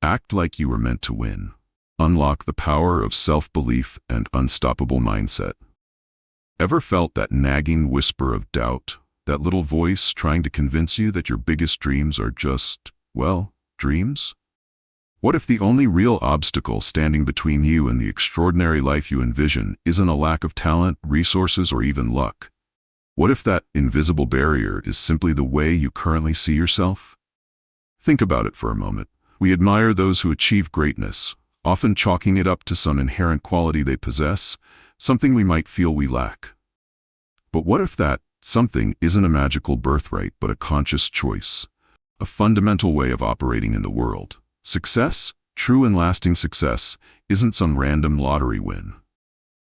Act like you were meant to win. Unlock the power of self-belief and unstoppable mindset. Ever felt that nagging whisper of doubt, that little voice trying to convince you that your biggest dreams are just, well, dreams? What if the only real obstacle standing between you and the extraordinary life you envision isn't a lack of talent, resources, or even luck? What if that invisible barrier is simply the way you currently see yourself? Think about it for a moment. We admire those who achieve greatness, often chalking it up to some inherent quality they possess, something we might feel we lack. But what if that something isn't a magical birthright but a conscious choice, a fundamental way of operating in the world? Success, true and lasting success, isn't some random lottery win.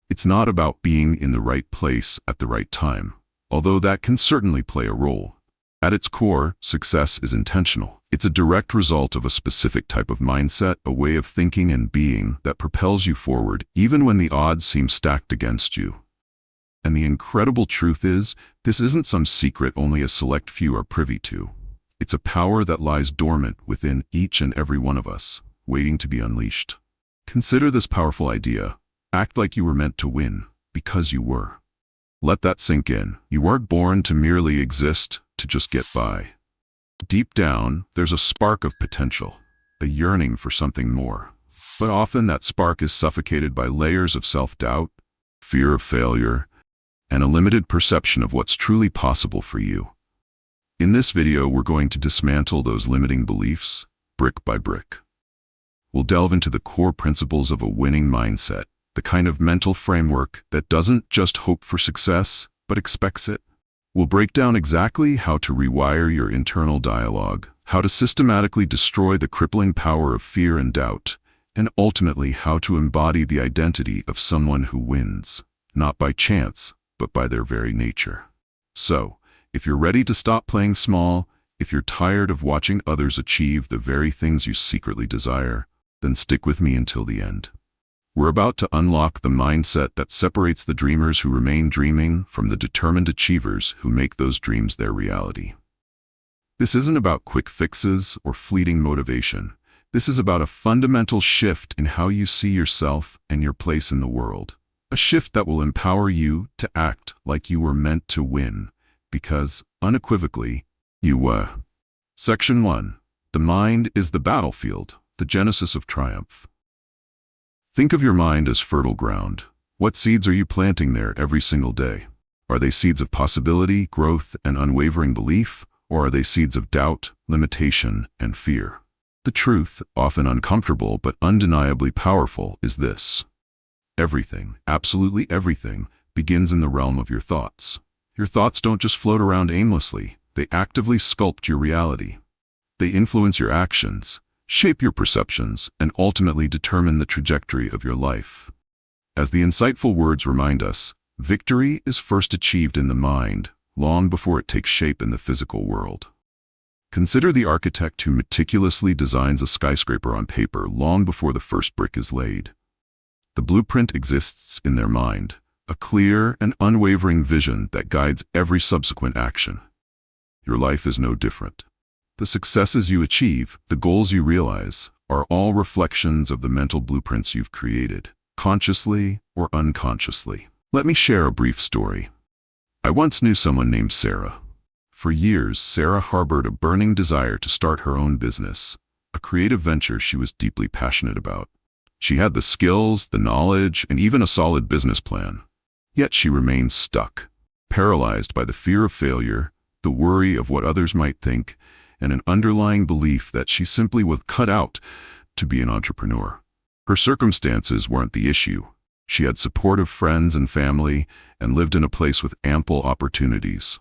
It's not about being in the right place at the right time, although that can certainly play a role. At its core, success is intentional. It's a direct result of a specific type of mindset, a way of thinking and being that propels you forward even when the odds seem stacked against you. And the incredible truth is, this isn't some secret only a select few are privy to. It's a power that lies dormant within each and every one of us, waiting to be unleashed. Consider this powerful idea. Act like you were meant to win, because you were. Let that sink in. You weren't born to merely exist, to just get by. Deep down, there's a spark of potential, a yearning for something more. But often that spark is suffocated by layers of self-doubt, fear of failure, and a limited perception of what's truly possible for you. In this video, we're going to dismantle those limiting beliefs, brick by brick. We'll delve into the core principles of a winning mindset, the kind of mental framework that doesn't just hope for success, but expects it. We'll break down exactly how to rewire your internal dialogue, how to systematically destroy the crippling power of fear and doubt, and ultimately how to embody the identity of someone who wins, not by chance, but by their very nature. So, if you're ready to stop playing small, if you're tired of watching others achieve the very things you secretly desire, then stick with me until the end. We're about to unlock the mindset that separates the dreamers who remain dreaming from the determined achievers who make those dreams their reality. This isn't about quick fixes or fleeting motivation. This is about a fundamental shift in how you see yourself and your place in the world. A shift that will empower you to act like you were meant to win, because, unequivocally, you were. Section 1. The mind is the battlefield, the genesis of triumph. Think of your mind as fertile ground. What seeds are you planting there every single day? Are they seeds of possibility, growth, and unwavering belief, or are they seeds of doubt, limitation, and fear? The truth, often uncomfortable but undeniably powerful, is this. Everything, absolutely everything, begins in the realm of your thoughts. Your thoughts don't just float around aimlessly, they actively sculpt your reality. They influence your actions, shape your perceptions, and ultimately determine the trajectory of your life. As the insightful words remind us, victory is first achieved in the mind, long before it takes shape in the physical world. Consider the architect who meticulously designs a skyscraper on paper long before the first brick is laid. The blueprint exists in their mind, a clear and unwavering vision that guides every subsequent action. Your life is no different. The successes you achieve, the goals you realize, are all reflections of the mental blueprints you've created, consciously or unconsciously. Let me share a brief story. I once knew someone named Sarah. For years, Sarah harbored a burning desire to start her own business, a creative venture she was deeply passionate about. She had the skills, the knowledge, and even a solid business plan. Yet she remained stuck, paralyzed by the fear of failure, the worry of what others might think, and an underlying belief that she simply was cut out to be an entrepreneur. Her circumstances weren't the issue. She had supportive friends and family and lived in a place with ample opportunities.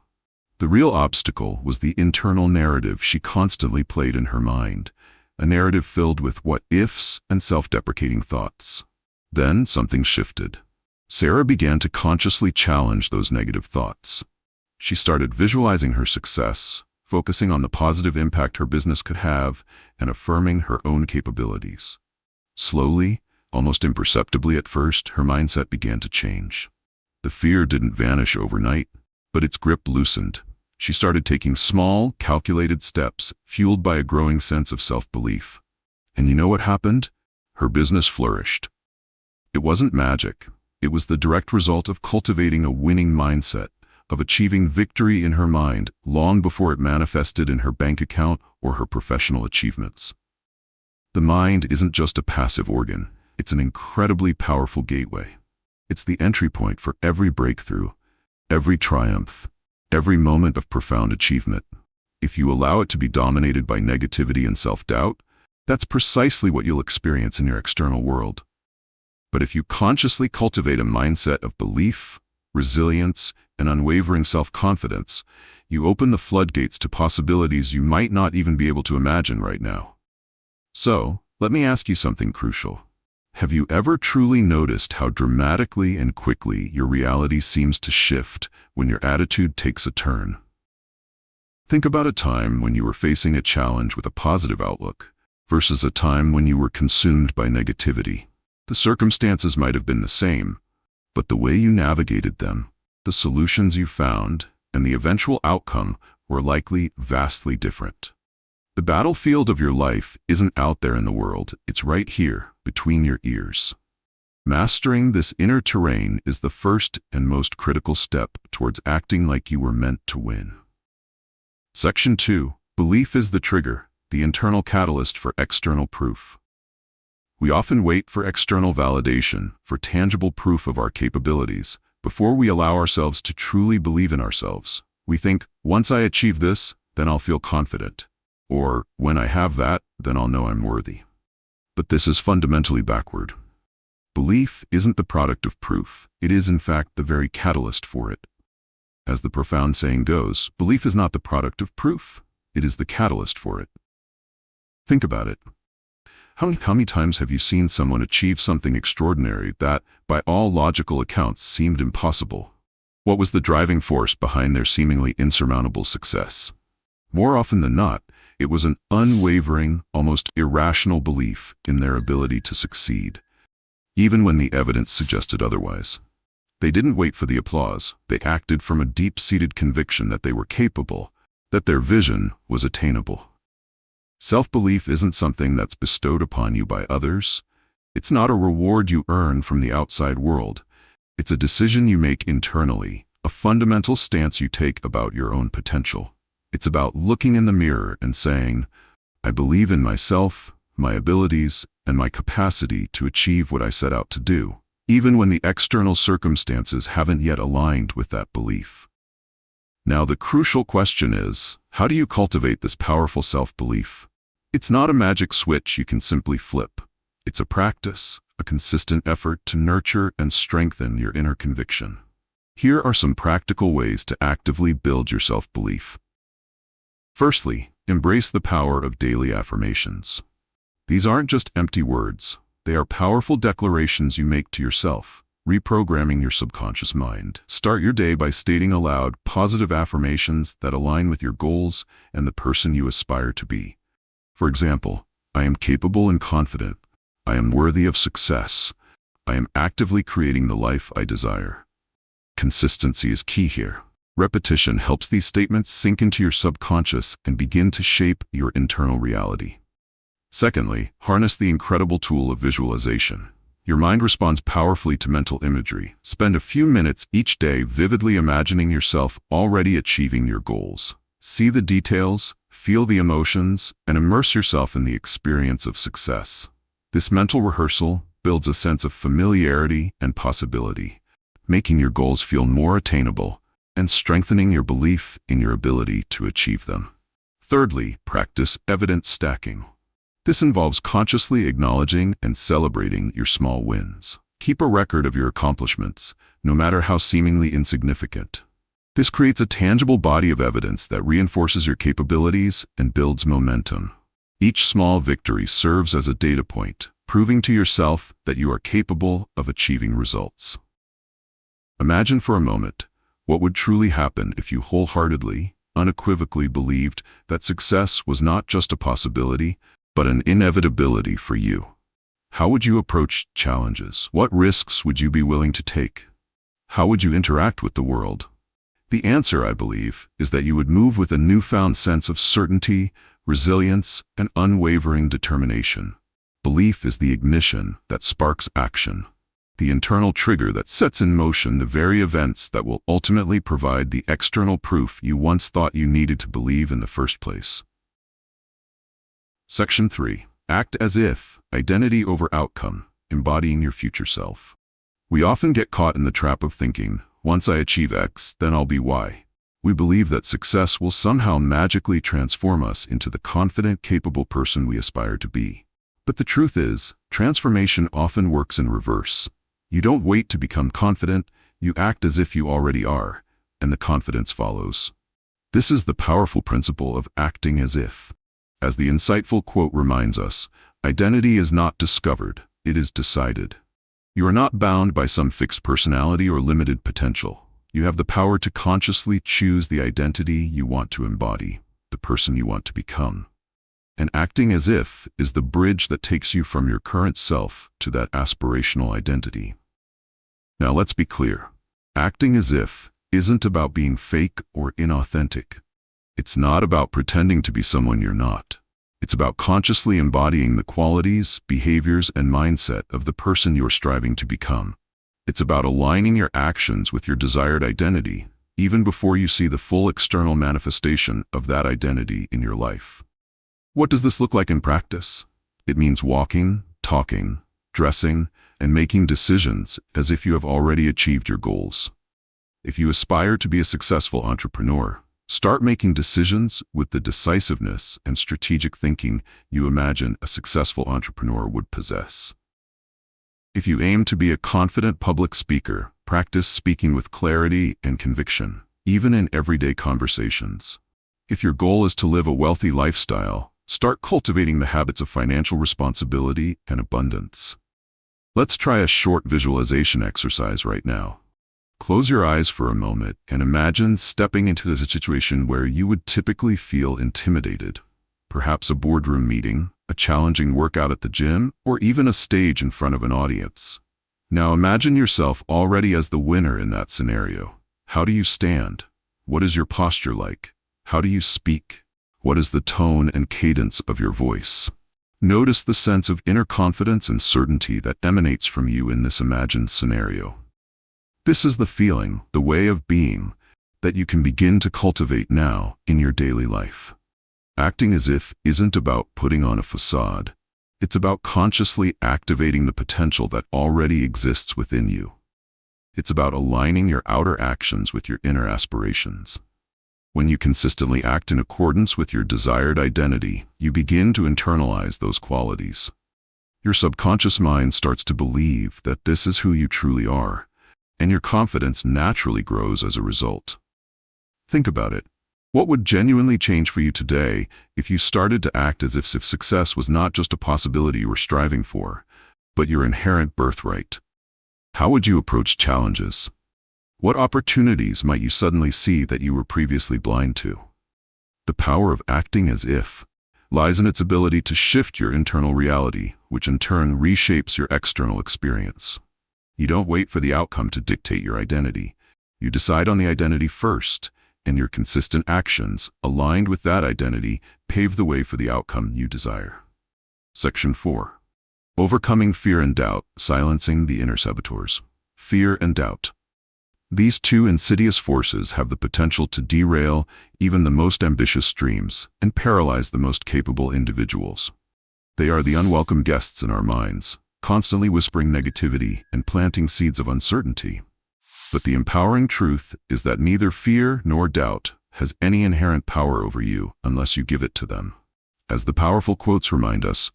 The real obstacle was the internal narrative she constantly played in her mind, a narrative filled with what-ifs and self-deprecating thoughts. Then something shifted. Sarah began to consciously challenge those negative thoughts. She started visualizing her success, focusing on the positive impact her business could have, and affirming her own capabilities. Slowly, almost imperceptibly at first, her mindset began to change. The fear didn't vanish overnight, but its grip loosened. She started taking small, calculated steps, fueled by a growing sense of self-belief. And you know what happened? Her business flourished. It wasn't magic. It was the direct result of cultivating a winning mindset, of achieving victory in her mind long before it manifested in her bank account or her professional achievements. The mind isn't just a passive organ. It's an incredibly powerful gateway. It's the entry point for every breakthrough, every triumph, every moment of profound achievement. If you allow it to be dominated by negativity and self-doubt, that's precisely what you'll experience in your external world. But if you consciously cultivate a mindset of belief, resilience, and unwavering self-confidence, you open the floodgates to possibilities you might not even be able to imagine right now. So, let me ask you something crucial. Have you ever truly noticed how dramatically and quickly your reality seems to shift when your attitude takes a turn? Think about a time when you were facing a challenge with a positive outlook versus a time when you were consumed by negativity. The circumstances might have been the same, but the way you navigated them, the solutions you found, and the eventual outcome were likely vastly different. The battlefield of your life isn't out there in the world, it's right here, between your ears. Mastering this inner terrain is the first and most critical step towards acting like you were meant to win. Section 2. Belief is the trigger, the internal catalyst for external proof. We often wait for external validation, for tangible proof of our capabilities, before we allow ourselves to truly believe in ourselves. We think, once I achieve this, then I'll feel confident. Or, when I have that, then I'll know I'm worthy. But this is fundamentally backward. Belief isn't the product of proof. It is, in fact, the very catalyst for it. As the profound saying goes, belief is not the product of proof. It is the catalyst for it. Think about it. How many times have you seen someone achieve something extraordinary that, by all logical accounts, seemed impossible? What was the driving force behind their seemingly insurmountable success? More often than not, it was an unwavering, almost irrational belief in their ability to succeed, even when the evidence suggested otherwise. They didn't wait for the applause. They acted from a deep-seated conviction that they were capable, that their vision was attainable. Self-belief isn't something that's bestowed upon you by others. It's not a reward you earn from the outside world. It's a decision you make internally, a fundamental stance you take about your own potential. It's about looking in the mirror and saying, I believe in myself, my abilities, and my capacity to achieve what I set out to do, even when the external circumstances haven't yet aligned with that belief. Now, the crucial question is, how do you cultivate this powerful self-belief? It's not a magic switch you can simply flip. It's a practice, a consistent effort to nurture and strengthen your inner conviction. Here are some practical ways to actively build your self-belief. Firstly, embrace the power of daily affirmations. These aren't just empty words. They are powerful declarations you make to yourself, reprogramming your subconscious mind. Start your day by stating aloud positive affirmations that align with your goals and the person you aspire to be. For example, I am capable and confident. I am worthy of success. I am actively creating the life I desire. Consistency is key here. Repetition helps these statements sink into your subconscious and begin to shape your internal reality. Secondly, harness the incredible tool of visualization. Your mind responds powerfully to mental imagery. Spend a few minutes each day vividly imagining yourself already achieving your goals. See the details, feel the emotions, and immerse yourself in the experience of success. This mental rehearsal builds a sense of familiarity and possibility, making your goals feel more attainable and strengthening your belief in your ability to achieve them. Thirdly, practice evidence stacking. This involves consciously acknowledging and celebrating your small wins. Keep a record of your accomplishments, no matter how seemingly insignificant. This creates a tangible body of evidence that reinforces your capabilities and builds momentum. Each small victory serves as a data point, proving to yourself that you are capable of achieving results. Imagine for a moment what would truly happen if you wholeheartedly, unequivocally believed that success was not just a possibility, but an inevitability for you. How would you approach challenges? What risks would you be willing to take? How would you interact with the world? The answer, I believe, is that you would move with a newfound sense of certainty, resilience, and unwavering determination. Belief is the ignition that sparks action, the internal trigger that sets in motion the very events that will ultimately provide the external proof you once thought you needed to believe in the first place. Section 3. Act as if, identity over outcome, embodying your future self. We often get caught in the trap of thinking, once I achieve X, then I'll be Y. We believe that success will somehow magically transform us into the confident, capable person we aspire to be. But the truth is, transformation often works in reverse. You don't wait to become confident, you act as if you already are, and the confidence follows. This is the powerful principle of acting as if. As the insightful quote reminds us, identity is not discovered, it is decided. You are not bound by some fixed personality or limited potential. You have the power to consciously choose the identity you want to embody, the person you want to become. And acting as if is the bridge that takes you from your current self to that aspirational identity. Now let's be clear. Acting as if isn't about being fake or inauthentic. It's not about pretending to be someone you're not. It's about consciously embodying the qualities, behaviors, and mindset of the person you're striving to become. It's about aligning your actions with your desired identity, even before you see the full external manifestation of that identity in your life. What does this look like in practice? It means walking, talking, dressing, and making decisions as if you have already achieved your goals. If you aspire to be a successful entrepreneur, start making decisions with the decisiveness and strategic thinking you imagine a successful entrepreneur would possess. If you aim to be a confident public speaker, practice speaking with clarity and conviction, even in everyday conversations. If your goal is to live a wealthy lifestyle, start cultivating the habits of financial responsibility and abundance. Let's try a short visualization exercise right now. Close your eyes for a moment and imagine stepping into a situation where you would typically feel intimidated. Perhaps a boardroom meeting, a challenging workout at the gym, or even a stage in front of an audience. Now imagine yourself already as the winner in that scenario. How do you stand? What is your posture like? How do you speak? What is the tone and cadence of your voice? Notice the sense of inner confidence and certainty that emanates from you in this imagined scenario. This is the feeling, the way of being, that you can begin to cultivate now in your daily life. Acting as if isn't about putting on a facade. It's about consciously activating the potential that already exists within you. It's about aligning your outer actions with your inner aspirations. When you consistently act in accordance with your desired identity, you begin to internalize those qualities. Your subconscious mind starts to believe that this is who you truly are, and your confidence naturally grows as a result. Think about it. What would genuinely change for you today if you started to act as if success was not just a possibility you were striving for, but your inherent birthright? How would you approach challenges? What opportunities might you suddenly see that you were previously blind to? The power of acting as if lies in its ability to shift your internal reality, which in turn reshapes your external experience. You don't wait for the outcome to dictate your identity. You decide on the identity first, and your consistent actions, aligned with that identity, pave the way for the outcome you desire. Section 4. Overcoming fear and doubt, silencing the inner saboteurs. Fear and doubt. These two insidious forces have the potential to derail even the most ambitious dreams and paralyze the most capable individuals. They are the unwelcome guests in our minds, constantly whispering negativity and planting seeds of uncertainty. But the empowering truth is that neither fear nor doubt has any inherent power over you unless you give it to them. As the powerful quotes remind us,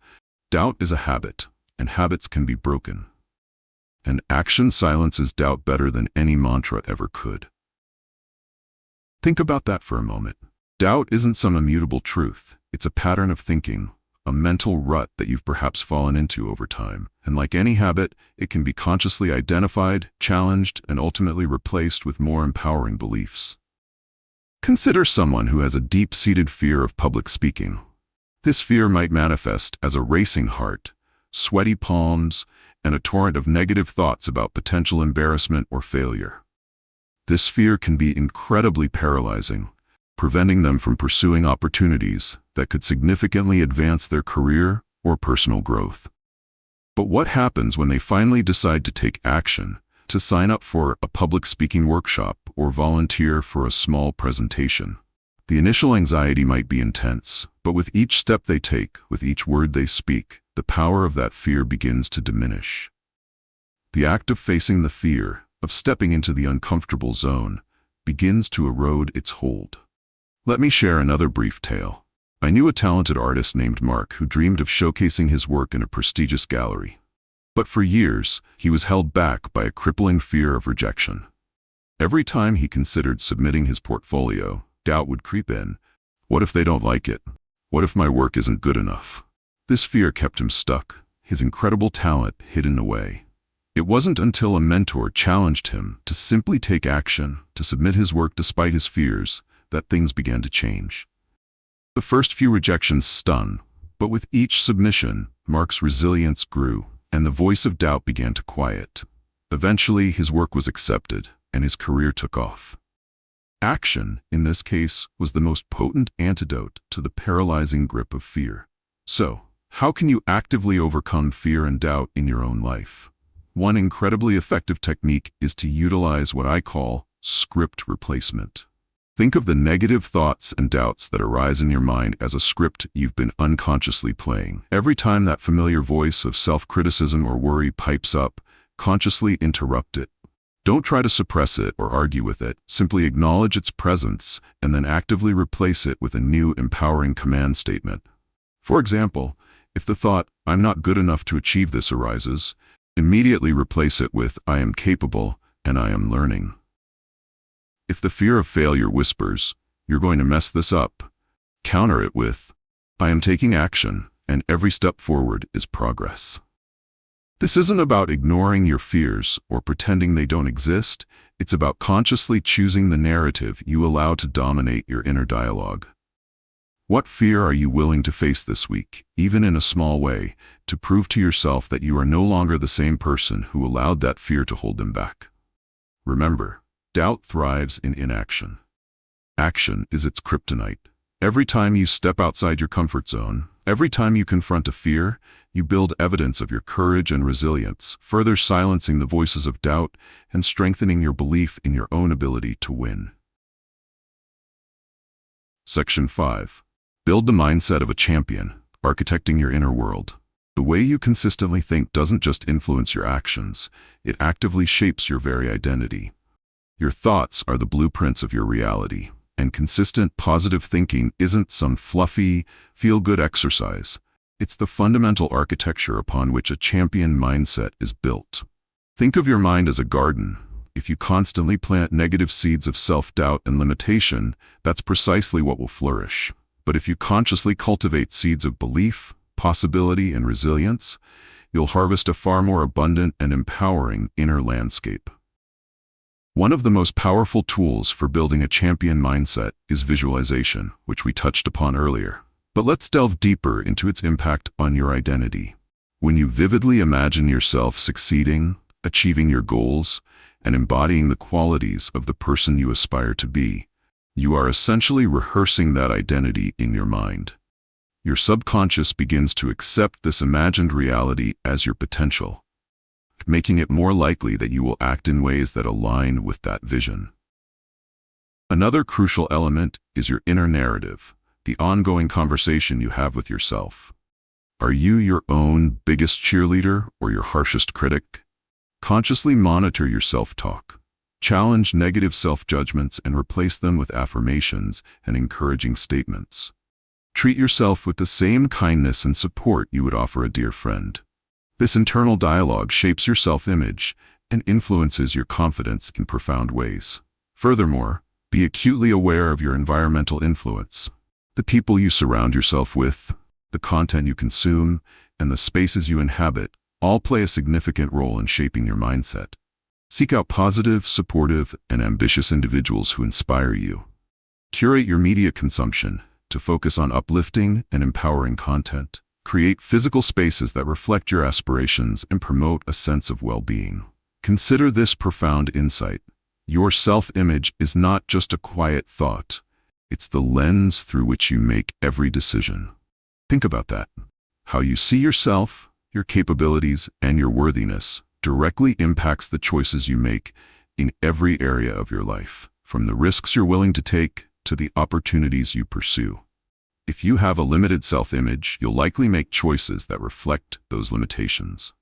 doubt is a habit, and habits can be broken. And action silences doubt better than any mantra ever could. Think about that for a moment. Doubt isn't some immutable truth. It's a pattern of thinking, a mental rut that you've perhaps fallen into over time. And like any habit, it can be consciously identified, challenged, and ultimately replaced with more empowering beliefs. Consider someone who has a deep-seated fear of public speaking. This fear might manifest as a racing heart, sweaty palms, and a torrent of negative thoughts about potential embarrassment or failure. This fear can be incredibly paralyzing, preventing them from pursuing opportunities that could significantly advance their career or personal growth. But what happens when they finally decide to take action, to sign up for a public speaking workshop or volunteer for a small presentation? The initial anxiety might be intense, but with each step they take, with each word they speak, the power of that fear begins to diminish. The act of facing the fear, of stepping into the uncomfortable zone, begins to erode its hold. Let me share another brief tale. I knew a talented artist named Mark who dreamed of showcasing his work in a prestigious gallery. But for years, he was held back by a crippling fear of rejection. Every time he considered submitting his portfolio, doubt would creep in. What if they don't like it? What if my work isn't good enough? This fear kept him stuck, his incredible talent hidden away. It wasn't until a mentor challenged him to simply take action, to submit his work despite his fears, that things began to change. The first few rejections stung, but with each submission, Mark's resilience grew, and the voice of doubt began to quiet. Eventually, his work was accepted, and his career took off. Action, in this case, was the most potent antidote to the paralyzing grip of fear. So, how can you actively overcome fear and doubt in your own life? One incredibly effective technique is to utilize what I call script replacement. Think of the negative thoughts and doubts that arise in your mind as a script you've been unconsciously playing. Every time that familiar voice of self-criticism or worry pipes up, consciously interrupt it. Don't try to suppress it or argue with it. Simply acknowledge its presence and then actively replace it with a new empowering command statement. For example, if the thought, "I'm not good enough to achieve this," arises, immediately replace it with, "I am capable and I am learning." If the fear of failure whispers, "You're going to mess this up," counter it with, "I am taking action, and every step forward is progress." This isn't about ignoring your fears or pretending they don't exist. It's about consciously choosing the narrative you allow to dominate your inner dialogue. What fear are you willing to face this week, even in a small way, to prove to yourself that you are no longer the same person who allowed that fear to hold them back? Remember, doubt thrives in inaction. Action is its kryptonite. Every time you step outside your comfort zone, every time you confront a fear, you build evidence of your courage and resilience, further silencing the voices of doubt and strengthening your belief in your own ability to win. Section 5. Build the mindset of a champion, architecting your inner world. The way you consistently think doesn't just influence your actions, it actively shapes your very identity. Your thoughts are the blueprints of your reality, and consistent positive thinking isn't some fluffy, feel-good exercise. It's the fundamental architecture upon which a champion mindset is built. Think of your mind as a garden. If you constantly plant negative seeds of self-doubt and limitation, that's precisely what will flourish. But if you consciously cultivate seeds of belief, possibility, and resilience, you'll harvest a far more abundant and empowering inner landscape. One of the most powerful tools for building a champion mindset is visualization, which we touched upon earlier. But let's delve deeper into its impact on your identity. When you vividly imagine yourself succeeding, achieving your goals, and embodying the qualities of the person you aspire to be, you are essentially rehearsing that identity in your mind. Your subconscious begins to accept this imagined reality as your potential, making it more likely that you will act in ways that align with that vision. Another crucial element is your inner narrative, the ongoing conversation you have with yourself. Are you your own biggest cheerleader or your harshest critic? Consciously monitor your self-talk. Challenge negative self-judgments and replace them with affirmations and encouraging statements. Treat yourself with the same kindness and support you would offer a dear friend. This internal dialogue shapes your self-image and influences your confidence in profound ways. Furthermore, be acutely aware of your environmental influence. The people you surround yourself with, the content you consume, and the spaces you inhabit all play a significant role in shaping your mindset. Seek out positive, supportive, and ambitious individuals who inspire you. Curate your media consumption to focus on uplifting and empowering content. Create physical spaces that reflect your aspirations and promote a sense of well-being. Consider this profound insight. Your self-image is not just a quiet thought. It's the lens through which you make every decision. Think about that. How you see yourself, your capabilities, and your worthiness directly impacts the choices you make in every area of your life, from the risks you're willing to take to the opportunities you pursue. If you have a limited self-image, you'll likely make choices that reflect those limitations.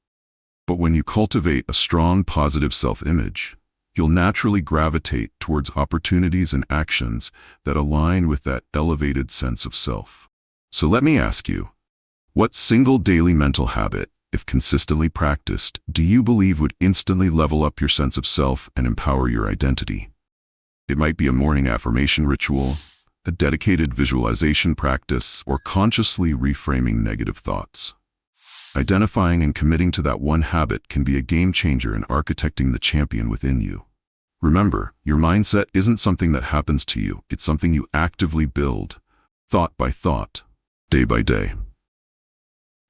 But when you cultivate a strong, positive self-image, you'll naturally gravitate towards opportunities and actions that align with that elevated sense of self. So let me ask you, what single daily mental habit, if consistently practiced, do you believe would instantly level up your sense of self and empower your identity? It might be a morning affirmation ritual, a dedicated visualization practice, or consciously reframing negative thoughts. Identifying and committing to that one habit can be a game changer in architecting the champion within you. Remember, your mindset isn't something that happens to you, it's something you actively build, thought by thought, day by day.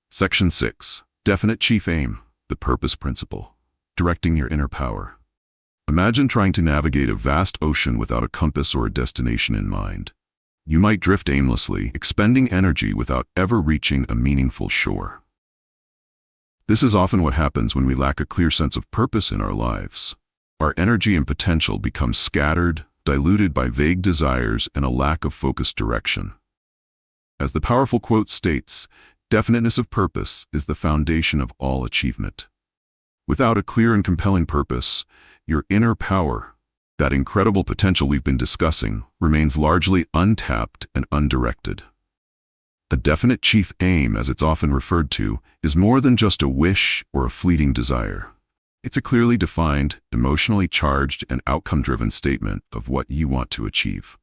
Section 6. Definite Chief Aim, the Purpose Principle. Directing your inner power. Imagine trying to navigate a vast ocean without a compass or a destination in mind. You might drift aimlessly, expending energy without ever reaching a meaningful shore. This is often what happens when we lack a clear sense of purpose in our lives. Our energy and potential become scattered, diluted by vague desires and a lack of focused direction. As the powerful quote states, definiteness of purpose is the foundation of all achievement. Without a clear and compelling purpose, your inner power, that incredible potential we've been discussing, remains largely untapped and undirected. A definite chief aim, as it's often referred to, is more than just a wish or a fleeting desire. It's a clearly defined, emotionally charged, and outcome-driven statement of what you want to achieve.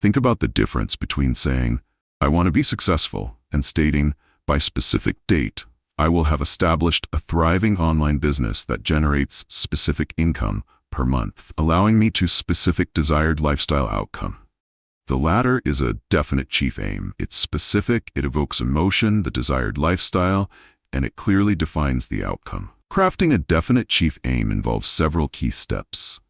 Think about the difference between saying, "I want to be successful," and stating, "By specific date, I will have established a thriving online business that generates specific income per month, allowing me to specific desired lifestyle outcome." The latter is a definite chief aim. It's specific, it evokes emotion, the desired lifestyle, and it clearly defines the outcome. Crafting a definite chief aim involves several key steps.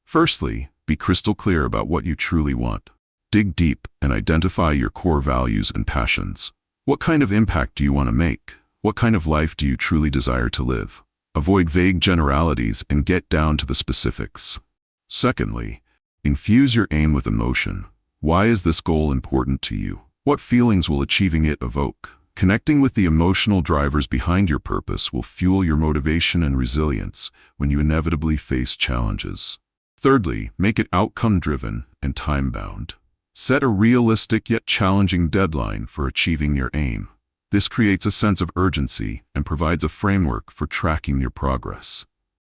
Firstly, be crystal clear about what you truly want. Dig deep and identify your core values and passions. What kind of impact do you want to make? What kind of life do you truly desire to live? Avoid vague generalities and get down to the specifics. Secondly, infuse your aim with emotion. Why is this goal important to you? What feelings will achieving it evoke? Connecting with the emotional drivers behind your purpose will fuel your motivation and resilience when you inevitably face challenges. Thirdly, make it outcome-driven and time-bound. Set a realistic yet challenging deadline for achieving your aim. This creates a sense of urgency and provides a framework for tracking your progress.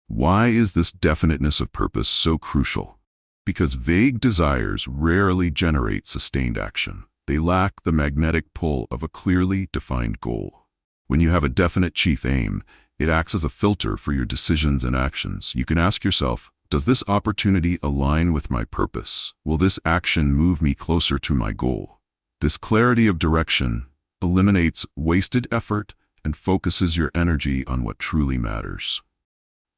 Why is this definiteness of purpose so crucial? Because vague desires rarely generate sustained action. They lack the magnetic pull of a clearly defined goal. When you have a definite chief aim, it acts as a filter for your decisions and actions. You can ask yourself, does this opportunity align with my purpose? Will this action move me closer to my goal? This clarity of direction eliminates wasted effort and focuses your energy on what truly matters.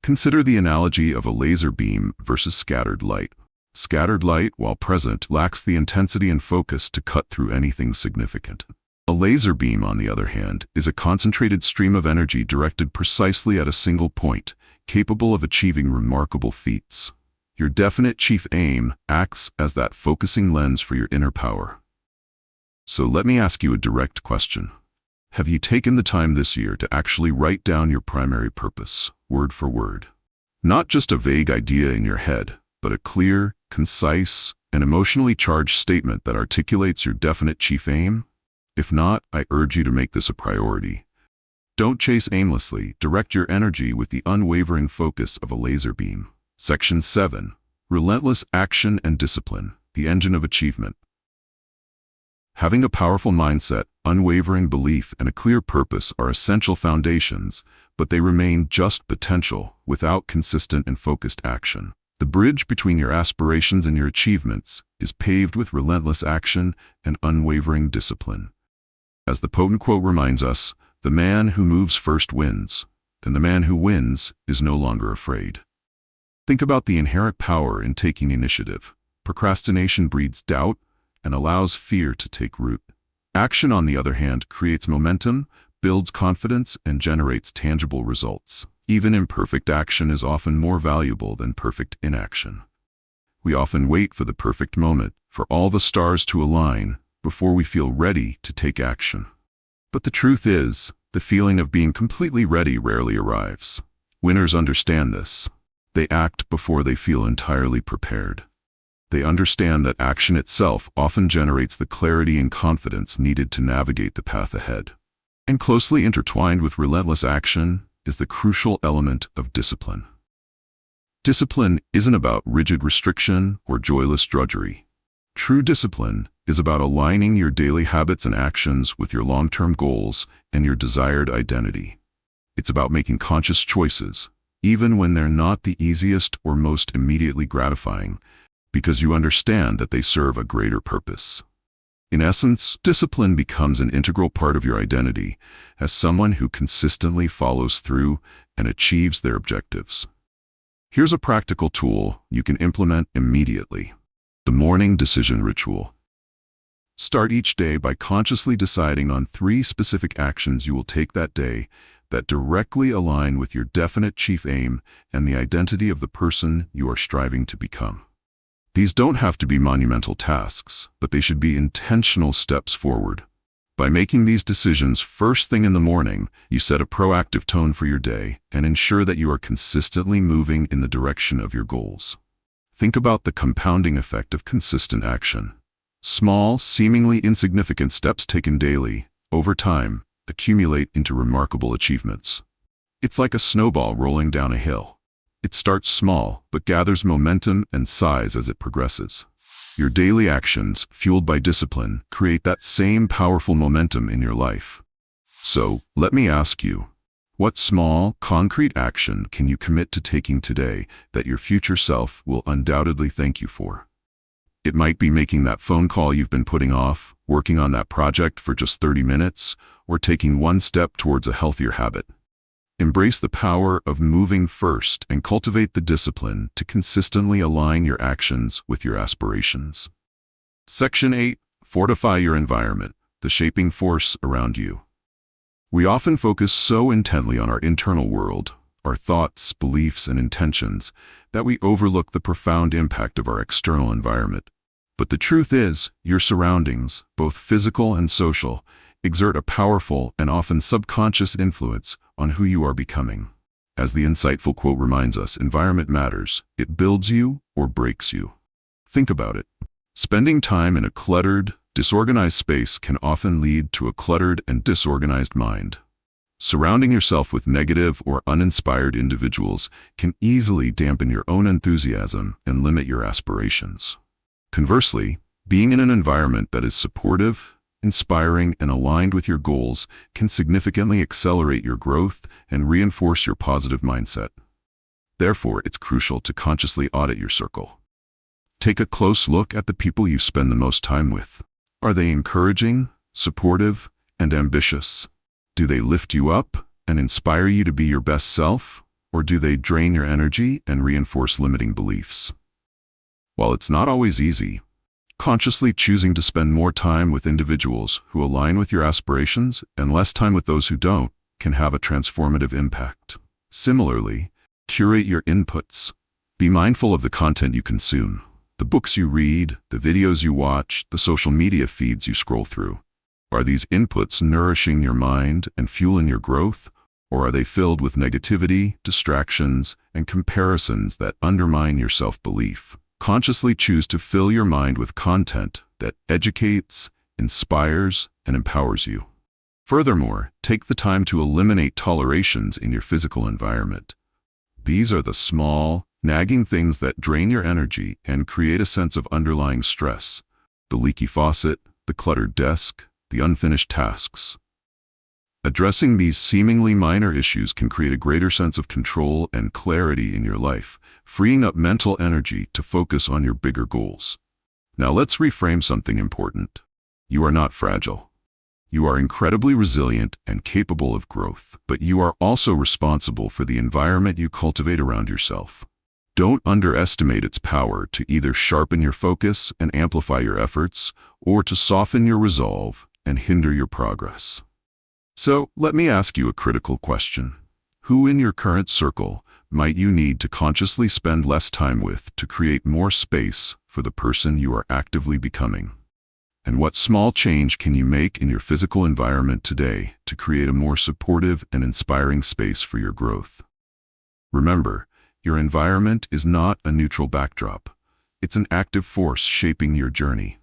Consider the analogy of a laser beam versus scattered light. Scattered light, while present, lacks the intensity and focus to cut through anything significant. A laser beam, on the other hand, is a concentrated stream of energy directed precisely at a single point, capable of achieving remarkable feats. Your definite chief aim acts as that focusing lens for your inner power. So let me ask you a direct question. Have you taken the time this year to actually write down your primary purpose, word for word? Not just a vague idea in your head, but a clear, concise, and emotionally charged statement that articulates your definite chief aim? If not, I urge you to make this a priority. Don't chase aimlessly, direct your energy with the unwavering focus of a laser beam. Section 7. Relentless Action and Discipline, the Engine of Achievement. Having a powerful mindset, unwavering belief, and a clear purpose are essential foundations, but they remain just potential without consistent and focused action. The bridge between your aspirations and your achievements is paved with relentless action and unwavering discipline. As the potent quote reminds us, the man who moves first wins, and the man who wins is no longer afraid. Think about the inherent power in taking initiative. Procrastination breeds doubt and allows fear to take root. Action, on the other hand, creates momentum, builds confidence, and generates tangible results. Even imperfect action is often more valuable than perfect inaction. We often wait for the perfect moment, for all the stars to align, before we feel ready to take action. But the truth is, the feeling of being completely ready rarely arrives. Winners understand this. They act before they feel entirely prepared. They understand that action itself often generates the clarity and confidence needed to navigate the path ahead. And closely intertwined with relentless action is the crucial element of discipline. Discipline isn't about rigid restriction or joyless drudgery. True discipline is about aligning your daily habits and actions with your long-term goals and your desired identity. It's about making conscious choices, even when they're not the easiest or most immediately gratifying, because you understand that they serve a greater purpose. In essence, discipline becomes an integral part of your identity as someone who consistently follows through and achieves their objectives. Here's a practical tool you can implement immediately: the morning decision ritual. Start each day by consciously deciding on 3 specific actions you will take that day that directly align with your definite chief aim and the identity of the person you are striving to become. These don't have to be monumental tasks, but they should be intentional steps forward. By making these decisions first thing in the morning, you set a proactive tone for your day and ensure that you are consistently moving in the direction of your goals. Think about the compounding effect of consistent action. Small, seemingly insignificant steps taken daily, over time, accumulate into remarkable achievements. It's like a snowball rolling down a hill. It starts small, but gathers momentum and size as it progresses. Your daily actions, fueled by discipline, create that same powerful momentum in your life. So, let me ask you, what small, concrete action can you commit to taking today that your future self will undoubtedly thank you for? It might be making that phone call you've been putting off, working on that project for just 30 minutes, or taking one step towards a healthier habit. Embrace the power of moving first and cultivate the discipline to consistently align your actions with your aspirations. Section 8. Fortify your environment, the shaping force around you. We often focus so intently on our internal world, our thoughts, beliefs, and intentions, that we overlook the profound impact of our external environment. But the truth is, your surroundings, both physical and social, exert a powerful and often subconscious influence on who you are becoming. As the insightful quote reminds us, environment matters. It builds you or breaks you. Think about it. Spending time in a cluttered, disorganized space can often lead to a cluttered and disorganized mind. Surrounding yourself with negative or uninspired individuals can easily dampen your own enthusiasm and limit your aspirations. Conversely, being in an environment that is supportive, inspiring, and aligned with your goals can significantly accelerate your growth and reinforce your positive mindset. Therefore, it's crucial to consciously audit your circle. Take a close look at the people you spend the most time with. Are they encouraging, supportive, and ambitious? Do they lift you up and inspire you to be your best self, or do they drain your energy and reinforce limiting beliefs? While it's not always easy, consciously choosing to spend more time with individuals who align with your aspirations and less time with those who don't can have a transformative impact. Similarly, curate your inputs. Be mindful of the content you consume, the books you read, the videos you watch, the social media feeds you scroll through. Are these inputs nourishing your mind and fueling your growth, or are they filled with negativity, distractions, and comparisons that undermine your self-belief? Consciously choose to fill your mind with content that educates, inspires, and empowers you. Furthermore, take the time to eliminate tolerations in your physical environment. These are the small, nagging things that drain your energy and create a sense of underlying stress: the leaky faucet, the cluttered desk, the unfinished tasks. Addressing these seemingly minor issues can create a greater sense of control and clarity in your life, freeing up mental energy to focus on your bigger goals. Now let's reframe something important. You are not fragile. You are incredibly resilient and capable of growth, but you are also responsible for the environment you cultivate around yourself. Don't underestimate its power to either sharpen your focus and amplify your efforts, or to soften your resolve and hinder your progress. So, let me ask you a critical question. Who in your current circle might you need to consciously spend less time with to create more space for the person you are actively becoming? And what small change can you make in your physical environment today to create a more supportive and inspiring space for your growth? Remember, your environment is not a neutral backdrop. It's an active force shaping your journey.